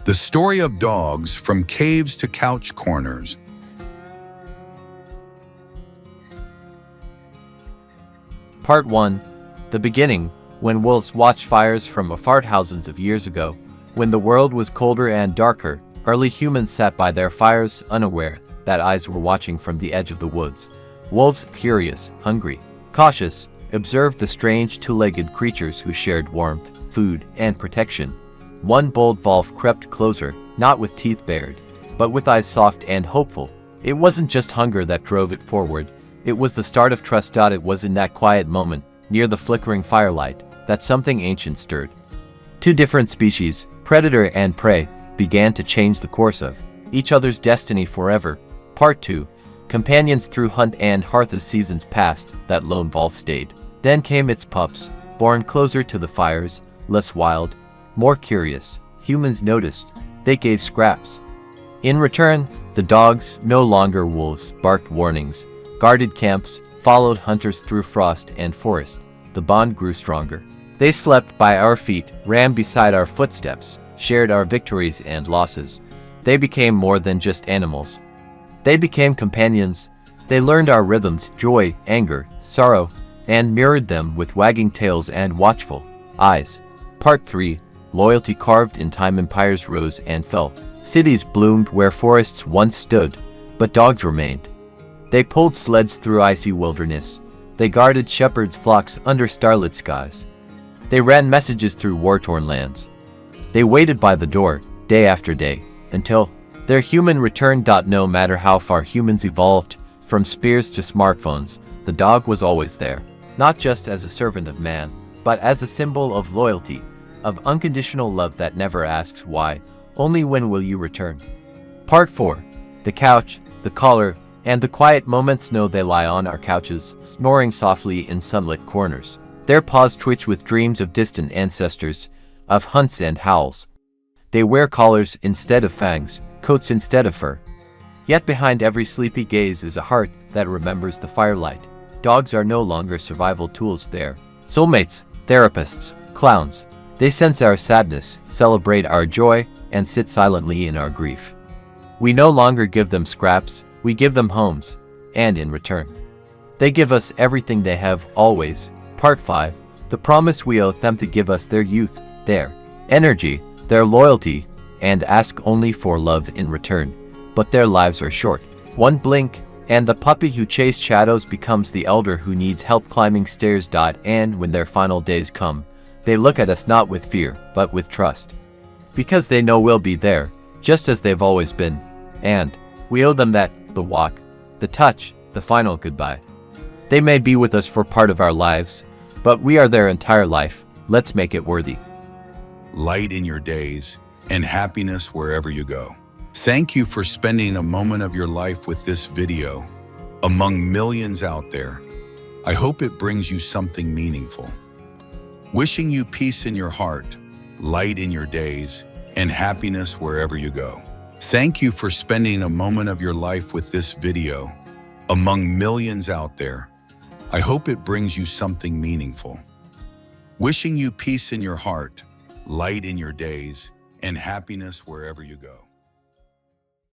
The story of dogs from caves to couch corners. Part 1. The beginning, when wolves watched fires from afar thousands of years ago. When the world was colder and darker, early humans sat by their fires, unaware that eyes were watching from the edge of the woods. Wolves, curious, hungry, cautious, observed the strange two-legged creatures who shared warmth, food, and protection. One bold wolf crept closer, not with teeth bared, but with eyes soft and hopeful. It wasn't just hunger that drove it forward. It was the start of trust. It was in that quiet moment, near the flickering firelight, that something ancient stirred. Two different species, predator and prey, began to change the course of each other's destiny forever. Part 2. Companions through hunt and hearth. As seasons passed, that lone wolf stayed. Then came its pups, born closer to the fires, less wild, more curious. Humans noticed. They gave scraps. In return, the dogs, no longer wolves, barked warnings, guarded camps, followed hunters through frost and forest. The bond grew stronger. They slept by our feet, ran beside our footsteps, shared our victories and losses. They became more than just animals. They became companions. They learned our rhythms, joy, anger, sorrow, and mirrored them with wagging tails and watchful eyes. Part 3. Loyalty carved in time. Empires rose and fell. Cities bloomed where forests once stood, but dogs remained. They pulled sleds through icy wilderness. They guarded shepherds' flocks under starlit skies. They ran messages through war-torn lands. They waited by the door, day after day, until their human return. No matter how far humans evolved, from spears to smartphones, the dog was always there, not just as a servant of man, but as a symbol of loyalty, of unconditional love that never asks why, only when will you return. Part 4. The couch, the collar, and the quiet moments. Know they lie on our couches, snoring softly in sunlit corners. Their paws twitch with dreams of distant ancestors, of hunts and howls. They wear collars instead of fangs, coats instead of fur. Yet behind every sleepy gaze is a heart that remembers the firelight. Dogs are no longer survival tools. They're soulmates, therapists, clowns. They sense our sadness, celebrate our joy, and sit silently in our grief. We no longer give them scraps, we give them homes, and in return, they give us everything they have, always. Part 5. The promise we owe them to give us their youth, their energy, their loyalty, and ask only for love in return. But their lives are short. One blink, and the puppy who chased shadows becomes the elder who needs help climbing stairs. And when their final days come, they look at us not with fear, but with trust. Because they know we'll be there, just as they've always been. And we owe them that, the walk, the touch, the final goodbye. They may be with us for part of our lives, but we are their entire life. Let's make it worthy. Light in your days and happiness wherever you go. Thank you for spending a moment of your life with this video. Among millions out there, I hope it brings you something meaningful. Wishing you peace in your heart, light in your days, and happiness wherever you go. Thank you for spending a moment of your life with this video. Among millions out there, I hope it brings you something meaningful. Wishing you peace in your heart, light in your days, and happiness wherever you go.